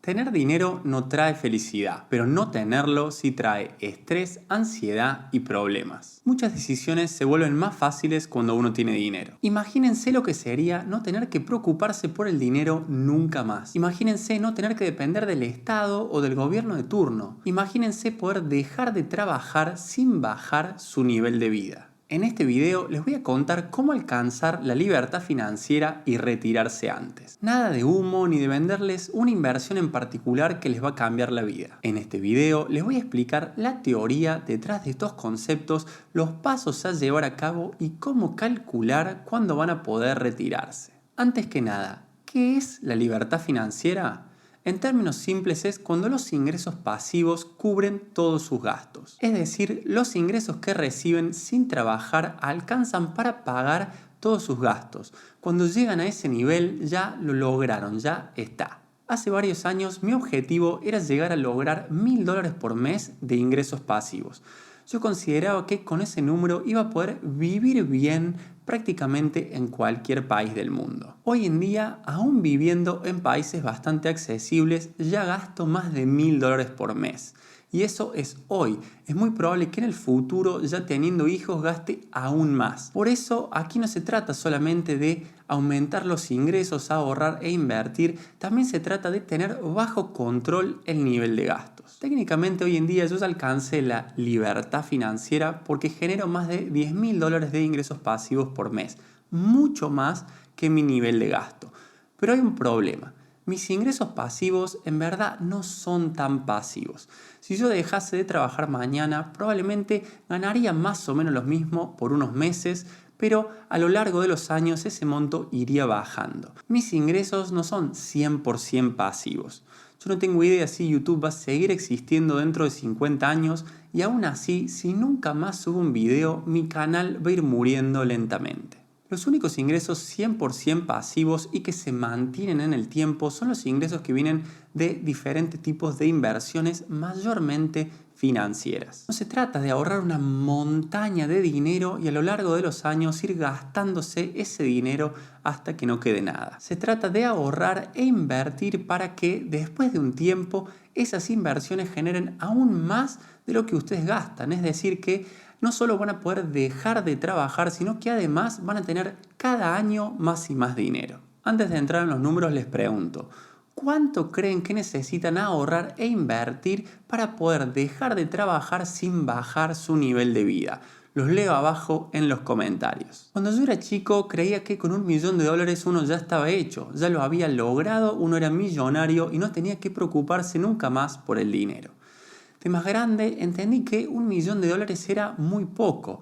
Tener dinero no trae felicidad, pero no tenerlo sí trae estrés, ansiedad y problemas. Muchas decisiones se vuelven más fáciles cuando uno tiene dinero. Imagínense lo que sería no tener que preocuparse por el dinero nunca más. Imagínense no tener que depender del Estado o del gobierno de turno. Imagínense poder dejar de trabajar sin bajar su nivel de vida. En este video les voy a contar cómo alcanzar la libertad financiera y retirarse antes. Nada de humo ni de venderles una inversión en particular que les va a cambiar la vida. En este video les voy a explicar la teoría detrás de estos conceptos, los pasos a llevar a cabo y cómo calcular cuándo van a poder retirarse. Antes que nada, ¿qué es la libertad financiera? En términos simples es cuando los ingresos pasivos cubren todos sus gastos. Es decir, los ingresos que reciben sin trabajar alcanzan para pagar todos sus gastos. Cuando llegan a ese nivel ya lo lograron, ya está. Hace varios años mi objetivo era llegar a lograr $1000 por mes de ingresos pasivos. Yo consideraba que con ese número iba a poder vivir bien prácticamente en cualquier país del mundo. Hoy en día, aún viviendo en países bastante accesibles, ya gasto más de $1000 por mes. Y eso es hoy. Es muy probable que en el futuro, ya teniendo hijos, gaste aún más. Por eso, aquí no se trata solamente de aumentar los ingresos, ahorrar e invertir. También se trata de tener bajo control el nivel de gastos. Técnicamente, hoy en día yo ya alcancé la libertad financiera porque genero más de $10.000 de ingresos pasivos por mes. Mucho más que mi nivel de gasto. Pero hay un problema. Mis ingresos pasivos en verdad no son tan pasivos. Si yo dejase de trabajar mañana, probablemente ganaría más o menos lo mismo por unos meses, pero a lo largo de los años ese monto iría bajando. Mis ingresos no son 100% pasivos. Yo no tengo idea si YouTube va a seguir existiendo dentro de 50 años y aún así, si nunca más subo un video, mi canal va a ir muriendo lentamente. Los únicos ingresos 100% pasivos y que se mantienen en el tiempo son los ingresos que vienen de diferentes tipos de inversiones, mayormente financieras. No se trata de ahorrar una montaña de dinero y a lo largo de los años ir gastándose ese dinero hasta que no quede nada. Se trata de ahorrar e invertir para que después de un tiempo esas inversiones generen aún más de lo que ustedes gastan. Es decir, que no solo van a poder dejar de trabajar, sino que además van a tener cada año más y más dinero. Antes de entrar en los números les pregunto, ¿cuánto creen que necesitan ahorrar e invertir para poder dejar de trabajar sin bajar su nivel de vida? Los leo abajo en los comentarios. Cuando yo era chico creía que con $1.000.000 uno ya estaba hecho, ya lo había logrado, uno era millonario y no tenía que preocuparse nunca más por el dinero. De más grande entendí que $1.000.000 era muy poco.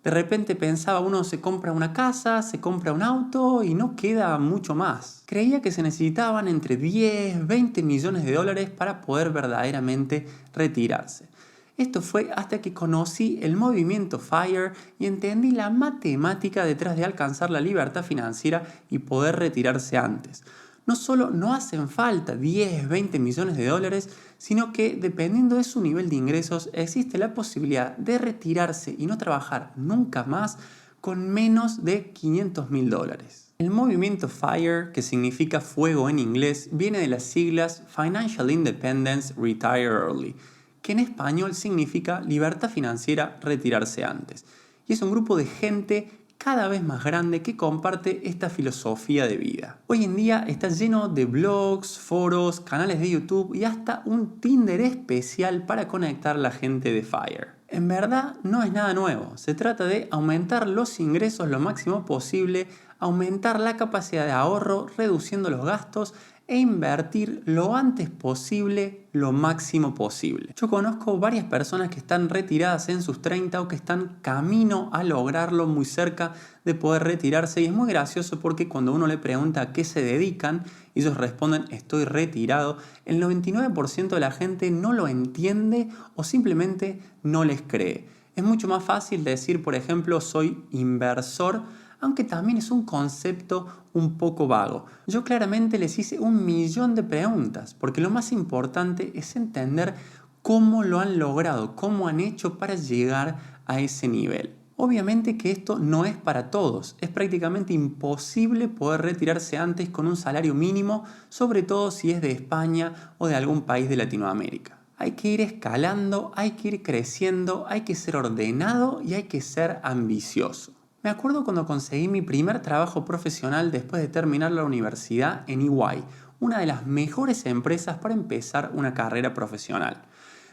De repente pensaba uno se compra una casa, se compra un auto y no queda mucho más. Creía que se necesitaban entre 10, 20 millones de dólares para poder verdaderamente retirarse. Esto fue hasta que conocí el movimiento FIRE y entendí la matemática detrás de alcanzar la libertad financiera y poder retirarse antes. No solo no hacen falta 10, 20 millones de dólares, sino que dependiendo de su nivel de ingresos existe la posibilidad de retirarse y no trabajar nunca más con menos de $500.000. El movimiento FIRE, que significa fuego en inglés, viene de las siglas Financial Independence Retire Early, que en español significa libertad financiera, retirarse antes. Y es un grupo de gente cada vez más grande que comparte esta filosofía de vida. Hoy en día está lleno de blogs, foros, canales de YouTube y hasta un Tinder especial para conectar a la gente de FIRE. En verdad no es nada nuevo, se trata de aumentar los ingresos lo máximo posible, aumentar la capacidad de ahorro reduciendo los gastos e invertir lo antes posible, lo máximo posible. Yo conozco varias personas que están retiradas en sus 30 o que están camino a lograrlo, muy cerca de poder retirarse, y es muy gracioso porque cuando uno le pregunta a qué se dedican y ellos responden estoy retirado, el 99% de la gente no lo entiende o simplemente no les cree. Es mucho más fácil decir, por ejemplo, soy inversor, aunque también es un concepto un poco vago. Yo claramente les hice 1.000.000 de preguntas, porque lo más importante es entender cómo lo han logrado, cómo han hecho para llegar a ese nivel. Obviamente que esto no es para todos, es prácticamente imposible poder retirarse antes con un salario mínimo, sobre todo si es de España o de algún país de Latinoamérica. Hay que ir escalando, hay que ir creciendo, hay que ser ordenado y hay que ser ambicioso. Me acuerdo cuando conseguí mi primer trabajo profesional después de terminar la universidad en EY, una de las mejores empresas para empezar una carrera profesional.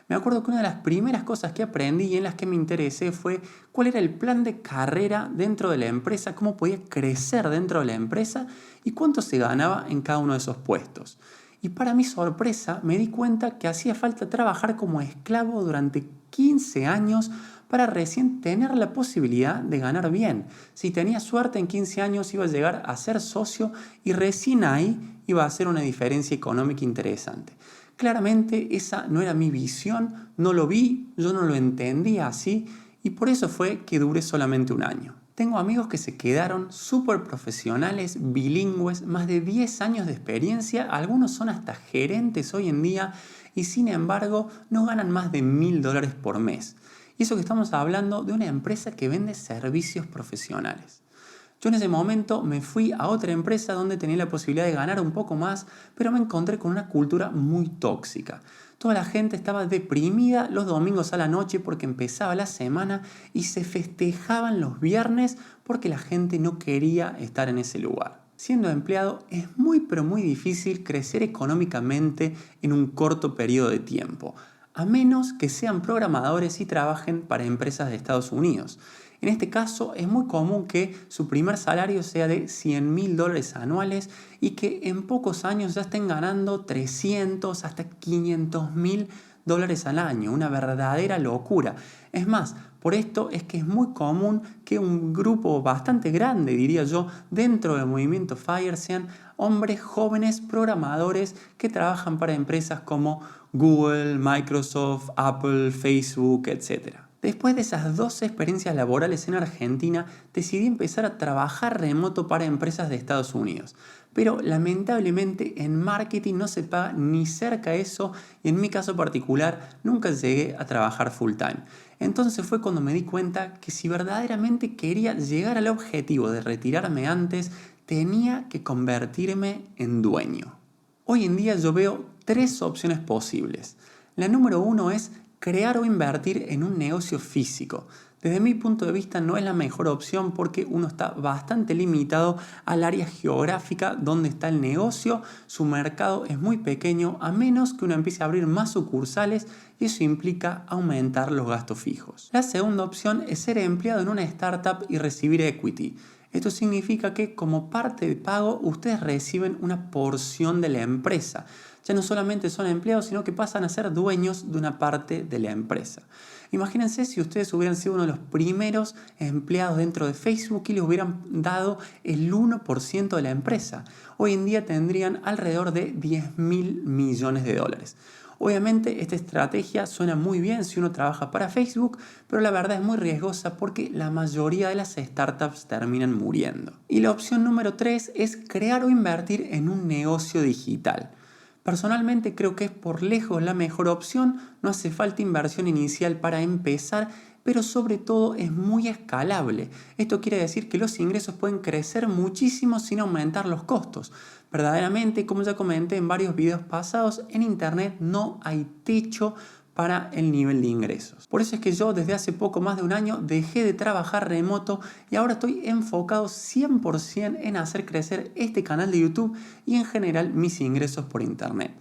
Me acuerdo que una de las primeras cosas que aprendí y en las que me interesé fue cuál era el plan de carrera dentro de la empresa, cómo podía crecer dentro de la empresa y cuánto se ganaba en cada uno de esos puestos. Y para mi sorpresa me di cuenta que hacía falta trabajar como esclavo durante 15 años para recién tener la posibilidad de ganar bien. Si tenía suerte en 15 años iba a llegar a ser socio y recién ahí iba a hacer una diferencia económica interesante. Claramente esa no era mi visión, no lo vi, yo no lo entendía así y por eso fue que duré solamente un año. Tengo amigos que se quedaron súper profesionales, bilingües, más de 10 años de experiencia, algunos son hasta gerentes hoy en día y sin embargo no ganan más de $1.000 por mes. Y eso que estamos hablando de una empresa que vende servicios profesionales. Yo en ese momento me fui a otra empresa donde tenía la posibilidad de ganar un poco más, pero me encontré con una cultura muy tóxica. Toda la gente estaba deprimida los domingos a la noche porque empezaba la semana y se festejaban los viernes porque la gente no quería estar en ese lugar. Siendo empleado es muy pero muy difícil crecer económicamente en un corto periodo de tiempo, a menos que sean programadores y trabajen para empresas de Estados Unidos. En este caso es muy común que su primer salario sea de $100.000 anuales y que en pocos años ya estén ganando 300 hasta $500.000 al año, una verdadera locura. Es más, por esto es que es muy común que un grupo bastante grande, diría yo, dentro del movimiento FIRE sean hombres jóvenes programadores que trabajan para empresas como Google, Microsoft, Apple, Facebook, etc. Después de esas 2 experiencias laborales en Argentina, decidí empezar a trabajar remoto para empresas de Estados Unidos. Pero lamentablemente en marketing no se paga ni cerca eso y en mi caso particular nunca llegué a trabajar full time. Entonces fue cuando me di cuenta que si verdaderamente quería llegar al objetivo de retirarme antes, tenía que convertirme en dueño. Hoy en día yo veo 3 opciones posibles. La número 1 es crear o invertir en un negocio físico. Desde mi punto de vista no es la mejor opción porque uno está bastante limitado al área geográfica donde está el negocio, su mercado es muy pequeño a menos que uno empiece a abrir más sucursales y eso implica aumentar los gastos fijos. La segunda opción es ser empleado en una startup y recibir equity. Esto significa que como parte de pago ustedes reciben una porción de la empresa. Ya no solamente son empleados, sino que pasan a ser dueños de una parte de la empresa. Imagínense si ustedes hubieran sido uno de los primeros empleados dentro de Facebook y les hubieran dado el 1% de la empresa. Hoy en día tendrían alrededor de $10.000 millones. Obviamente esta estrategia suena muy bien si uno trabaja para Facebook, pero la verdad es muy riesgosa porque la mayoría de las startups terminan muriendo. Y la opción número 3 es crear o invertir en un negocio digital. Personalmente creo que es por lejos la mejor opción, no hace falta inversión inicial para empezar, pero sobre todo es muy escalable. Esto quiere decir que los ingresos pueden crecer muchísimo sin aumentar los costos. Verdaderamente, como ya comenté en varios videos pasados, en Internet no hay techo para el nivel de ingresos. Por eso es que yo desde hace poco más de un año dejé de trabajar remoto y ahora estoy enfocado 100% en hacer crecer este canal de YouTube y en general mis ingresos por Internet.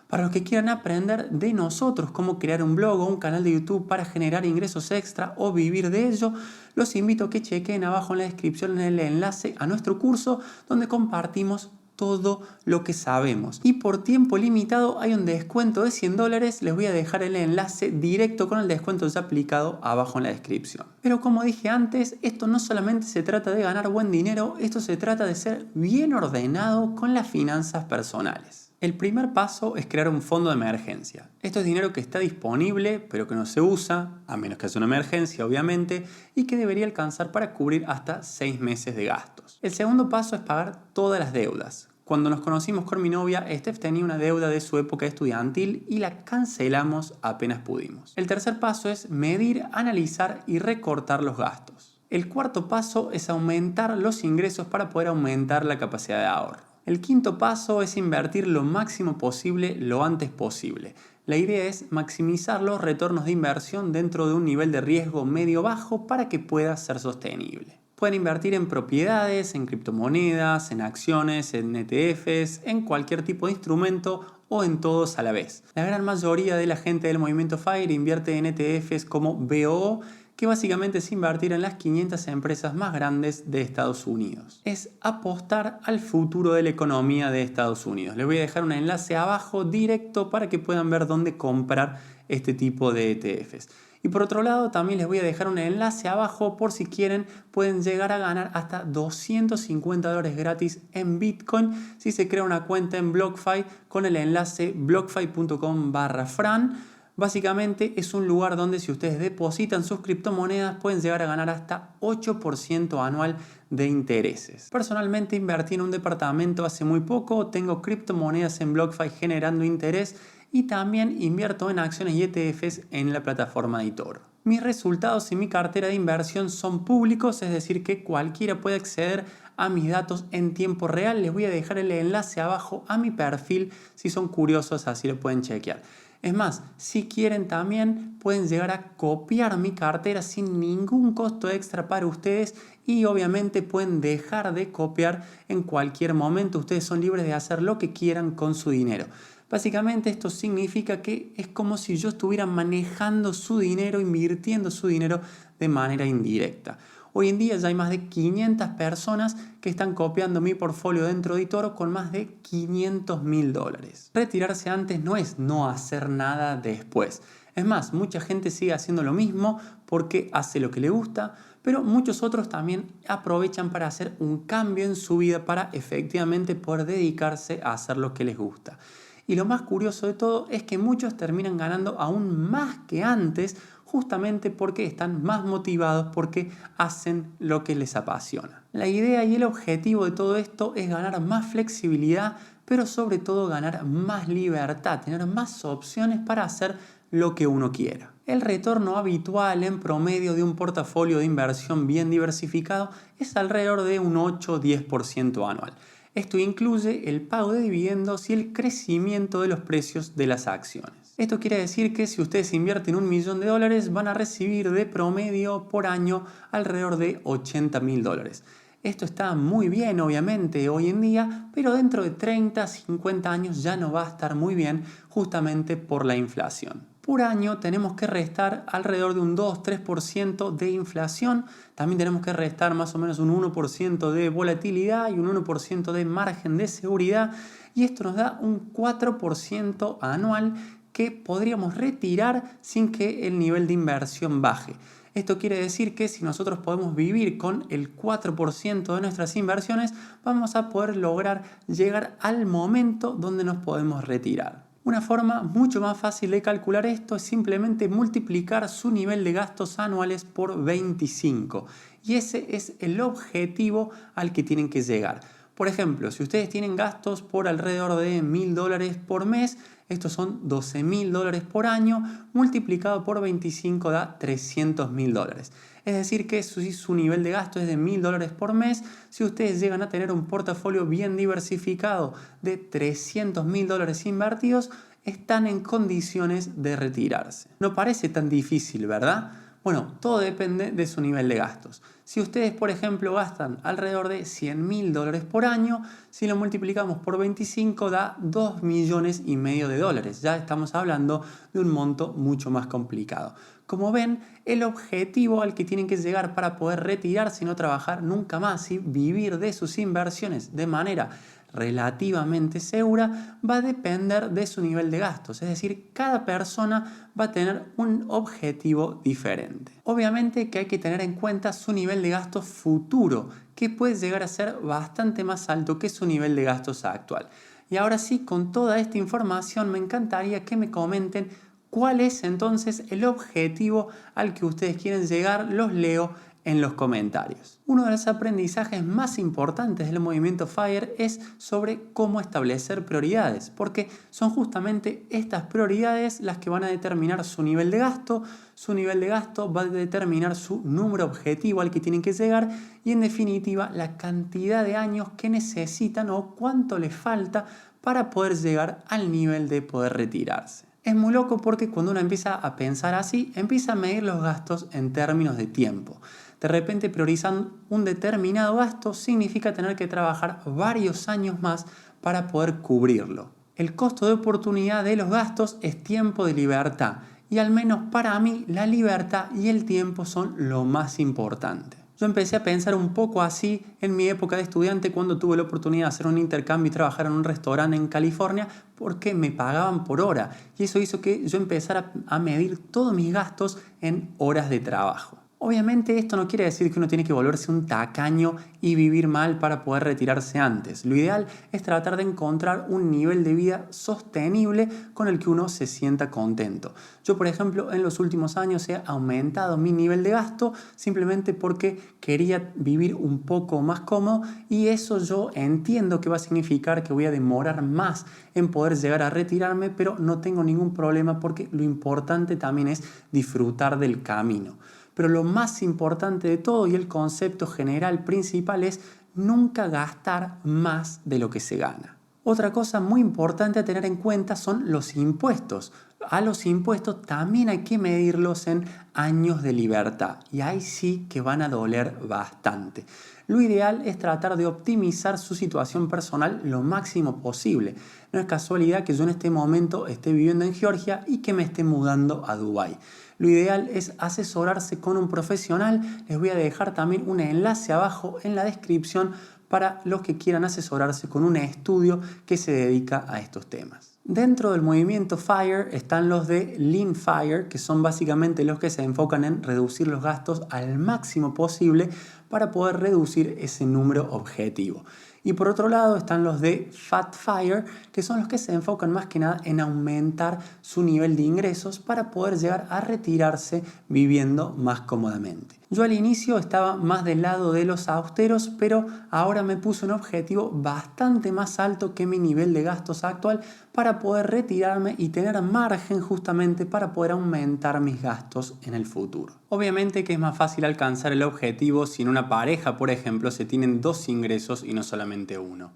Para los que quieran aprender de nosotros cómo crear un blog o un canal de YouTube para generar ingresos extra o vivir de ello, los invito a que chequen abajo en la descripción el enlace a nuestro curso donde compartimos todo lo que sabemos. Y por tiempo limitado hay un descuento de $100. Les voy a dejar el enlace directo con el descuento ya aplicado abajo en la descripción. Pero como dije antes, esto no solamente se trata de ganar buen dinero, esto se trata de ser bien ordenado con las finanzas personales. El primer paso es crear un fondo de emergencia. Esto es dinero que está disponible, pero que no se usa, a menos que haya una emergencia, obviamente, y que debería alcanzar para cubrir hasta 6 meses de gastos. El segundo paso es pagar todas las deudas. Cuando nos conocimos con mi novia, Steph tenía una deuda de su época estudiantil y la cancelamos apenas pudimos. El tercer paso es medir, analizar y recortar los gastos. El cuarto paso es aumentar los ingresos para poder aumentar la capacidad de ahorro. El quinto paso es invertir lo máximo posible lo antes posible. La idea es maximizar los retornos de inversión dentro de un nivel de riesgo medio-bajo para que pueda ser sostenible. Pueden invertir en propiedades, en criptomonedas, en acciones, en ETFs, en cualquier tipo de instrumento o en todos a la vez. La gran mayoría de la gente del movimiento FIRE invierte en ETFs como BOO, que básicamente es invertir en las 500 empresas más grandes de Estados Unidos. Es apostar al futuro de la economía de Estados Unidos. Les voy a dejar un enlace abajo directo para que puedan ver dónde comprar este tipo de ETFs. Y por otro lado, también les voy a dejar un enlace abajo por si quieren, pueden llegar a ganar hasta $250 gratis en Bitcoin si se crea una cuenta en BlockFi con el enlace blockfi.com/Fran. Básicamente es un lugar donde si ustedes depositan sus criptomonedas pueden llegar a ganar hasta 8% anual de intereses. Personalmente invertí en un departamento hace muy poco, tengo criptomonedas en BlockFi generando interés y también invierto en acciones y ETFs en la plataforma de eToro. Mis resultados y mi cartera de inversión son públicos, es decir que cualquiera puede acceder a mis datos en tiempo real. Les voy a dejar el enlace abajo a mi perfil si son curiosos, así lo pueden chequear. Es más, si quieren también pueden llegar a copiar mi cartera sin ningún costo extra para ustedes y obviamente pueden dejar de copiar en cualquier momento. Ustedes son libres de hacer lo que quieran con su dinero. Básicamente esto significa que es como si yo estuviera manejando su dinero, invirtiendo su dinero de manera indirecta. Hoy en día ya hay más de 500 personas que están copiando mi portfolio dentro de eToro con más de $500.000. Retirarse antes no es no hacer nada después. Es más, mucha gente sigue haciendo lo mismo porque hace lo que le gusta, pero muchos otros también aprovechan para hacer un cambio en su vida para efectivamente poder dedicarse a hacer lo que les gusta. Y lo más curioso de todo es que muchos terminan ganando aún más que antes justamente porque están más motivados, porque hacen lo que les apasiona. La idea y el objetivo de todo esto es ganar más flexibilidad, pero sobre todo ganar más libertad, tener más opciones para hacer lo que uno quiera. El retorno habitual en promedio de un portafolio de inversión bien diversificado es alrededor de un 8-10% anual. Esto incluye el pago de dividendos y el crecimiento de los precios de las acciones. Esto quiere decir que si ustedes invierten $1.000.000 van a recibir de promedio por año alrededor de $80.000. Esto está muy bien obviamente hoy en día, pero dentro de 30-50 años ya no va a estar muy bien justamente por la inflación. Por año tenemos que restar alrededor de un 2-3% de inflación. También tenemos que restar más o menos un 1% de volatilidad y un 1% de margen de seguridad. Y esto nos da un 4% anual que podríamos retirar sin que el nivel de inversión baje. Esto quiere decir que si nosotros podemos vivir con el 4% de nuestras inversiones, vamos a poder lograr llegar al momento donde nos podemos retirar. Una forma mucho más fácil de calcular esto es simplemente multiplicar su nivel de gastos anuales por 25. Y ese es el objetivo al que tienen que llegar. Por ejemplo, si ustedes tienen gastos por alrededor de $1.000 por mes, estos son $12.000 por año, multiplicado por 25 da $300.000. Es decir que si su nivel de gasto es de $1.000 por mes, si ustedes llegan a tener un portafolio bien diversificado de $300.000 invertidos, están en condiciones de retirarse. No parece tan difícil, ¿verdad? Bueno, todo depende de su nivel de gastos. Si ustedes, por ejemplo, gastan alrededor de $100.000 por año, si lo multiplicamos por 25 da $2,5 millones. Ya estamos hablando de un monto mucho más complicado. Como ven, el objetivo al que tienen que llegar para poder retirarse y no trabajar nunca más y vivir de sus inversiones de manera relativamente segura va a depender de su nivel de gastos. Es decir, cada persona va a tener un objetivo diferente. Obviamente que hay que tener en cuenta su nivel de gastos futuro, que puede llegar a ser bastante más alto que su nivel de gastos actual. Y ahora sí, con toda esta información me encantaría que me comenten cuál es entonces el objetivo al que ustedes quieren llegar. Los leo en los comentarios. Uno de los aprendizajes más importantes del movimiento FIRE es sobre cómo establecer prioridades, porque son justamente estas prioridades las que van a determinar su nivel de gasto. Su nivel de gasto va a determinar su número objetivo al que tienen que llegar y en definitiva la cantidad de años que necesitan o cuánto les falta para poder llegar al nivel de poder retirarse. Es muy loco porque cuando uno empieza a pensar así, empieza a medir los gastos en términos de tiempo. De repente priorizar un determinado gasto significa tener que trabajar varios años más para poder cubrirlo. El costo de oportunidad de los gastos es tiempo de libertad y al menos para mí la libertad y el tiempo son lo más importante. Yo empecé a pensar un poco así en mi época de estudiante cuando tuve la oportunidad de hacer un intercambio y trabajar en un restaurante en California porque me pagaban por hora y eso hizo que yo empezara a medir todos mis gastos en horas de trabajo. Obviamente esto no quiere decir que uno tiene que volverse un tacaño y vivir mal para poder retirarse antes. Lo ideal es tratar de encontrar un nivel de vida sostenible con el que uno se sienta contento. Yo, por ejemplo, en los últimos años he aumentado mi nivel de gasto simplemente porque quería vivir un poco más cómodo y eso yo entiendo que va a significar que voy a demorar más en poder llegar a retirarme, pero no tengo ningún problema porque lo importante también es disfrutar del camino. Pero lo más importante de todo y el concepto general principal es nunca gastar más de lo que se gana. Otra cosa muy importante a tener en cuenta son los impuestos. A los impuestos también hay que medirlos en años de libertad y ahí sí que van a doler bastante. Lo ideal es tratar de optimizar su situación personal lo máximo posible. No es casualidad que yo en este momento esté viviendo en Georgia y que me esté mudando a Dubái. Lo ideal es asesorarse con un profesional. Les voy a dejar también un enlace abajo en la descripción para los que quieran asesorarse con un estudio que se dedica a estos temas. Dentro del movimiento FIRE están los de Lean FIRE, que son básicamente los que se enfocan en reducir los gastos al máximo posible para poder reducir ese número objetivo. Y por otro lado están los de Fat FIRE, que son los que se enfocan más que nada en aumentar su nivel de ingresos para poder llegar a retirarse viviendo más cómodamente. Yo al inicio estaba más del lado de los austeros, pero ahora me puse un objetivo bastante más alto que mi nivel de gastos actual para poder retirarme y tener margen justamente para poder aumentar mis gastos en el futuro. Obviamente que es más fácil alcanzar el objetivo si en una pareja, por ejemplo, se tienen dos ingresos y no solamente uno.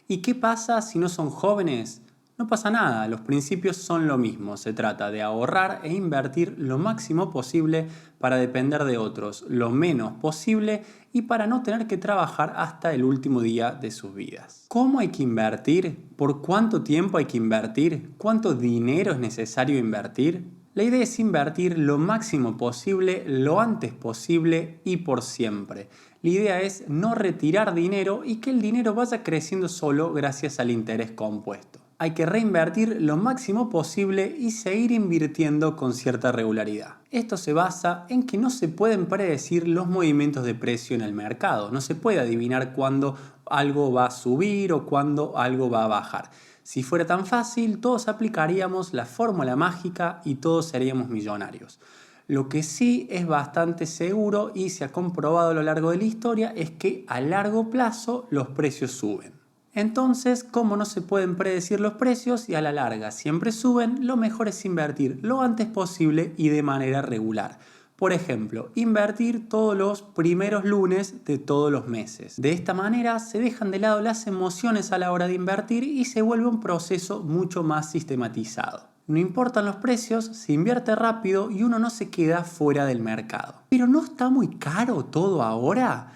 ¿Y qué pasa si no son jóvenes? No pasa nada, los principios son lo mismo. Se trata de ahorrar e invertir lo máximo posible para depender de otros lo menos posible y para no tener que trabajar hasta el último día de sus vidas. ¿Cómo hay que invertir? ¿Por cuánto tiempo hay que invertir? ¿Cuánto dinero es necesario invertir? La idea es invertir lo máximo posible, lo antes posible y por siempre. La idea es no retirar dinero y que el dinero vaya creciendo solo gracias al interés compuesto. Hay que reinvertir lo máximo posible y seguir invirtiendo con cierta regularidad. Esto se basa en que no se pueden predecir los movimientos de precio en el mercado. No se puede adivinar cuándo algo va a subir o cuándo algo va a bajar. Si fuera tan fácil, todos aplicaríamos la fórmula mágica y todos seríamos millonarios. Lo que sí es bastante seguro y se ha comprobado a lo largo de la historia es que a largo plazo los precios suben. Entonces, como no se pueden predecir los precios y a la larga siempre suben, lo mejor es invertir lo antes posible y de manera regular. Por ejemplo, invertir todos los primeros lunes de todos los meses. De esta manera se dejan de lado las emociones a la hora de invertir y se vuelve un proceso mucho más sistematizado. No importan los precios, se invierte rápido y uno no se queda fuera del mercado. ¿Pero no está muy caro todo ahora?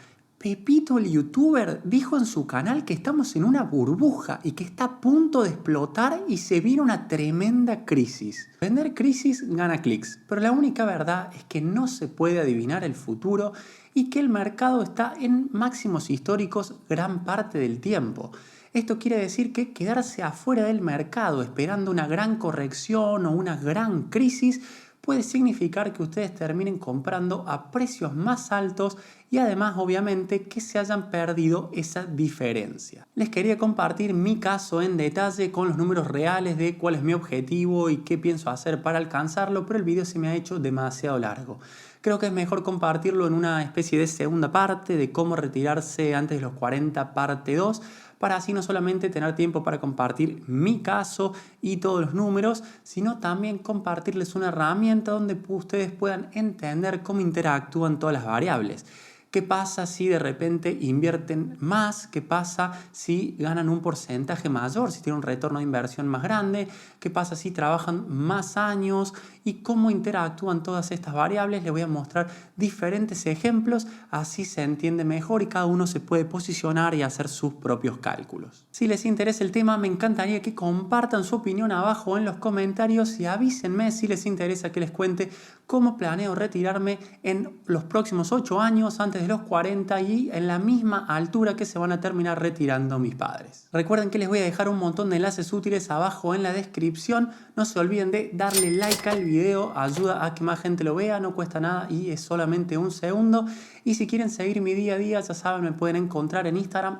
Pepito el youtuber dijo en su canal que estamos en una burbuja y que está a punto de explotar y se viene una tremenda crisis. Vender crisis gana clics, pero la única verdad es que no se puede adivinar el futuro y que el mercado está en máximos históricos gran parte del tiempo. Esto quiere decir que quedarse afuera del mercado esperando una gran corrección o una gran crisis puede significar que ustedes terminen comprando a precios más altos y además obviamente que se hayan perdido esa diferencia. Les quería compartir mi caso en detalle con los números reales de cuál es mi objetivo y qué pienso hacer para alcanzarlo, pero el video se me ha hecho demasiado largo. Creo que es mejor compartirlo en una especie de segunda parte de cómo retirarse antes de los 40, parte 2, para así no solamente tener tiempo para compartir mi caso y todos los números, sino también compartirles una herramienta donde ustedes puedan entender cómo interactúan todas las variables. ¿Qué pasa si de repente invierten más? ¿Qué pasa si ganan un porcentaje mayor? Si tienen un retorno de inversión más grande. ¿Qué pasa si trabajan más años? Y cómo interactúan todas estas variables. Les voy a mostrar diferentes ejemplos, así se entiende mejor y cada uno se puede posicionar y hacer sus propios cálculos. Si les interesa el tema, me encantaría que compartan su opinión abajo en los comentarios y avísenme si les interesa que les cuente cómo planeo retirarme en los próximos 8 años, antes de los 40 y en la misma altura que se van a terminar retirando mis padres. Recuerden que les voy a dejar un montón de enlaces útiles abajo en la descripción. No se olviden de darle like al video, ayuda a que más gente lo vea, no cuesta nada y es solamente un segundo. Y si quieren seguir mi día a día, ya saben, me pueden encontrar en Instagram,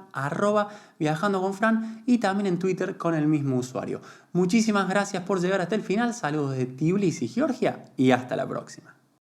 @viajandoconfran, y también en Twitter con el mismo usuario. Muchísimas gracias por llegar hasta el final. Saludos de Tbilisi, Georgia, y hasta la próxima.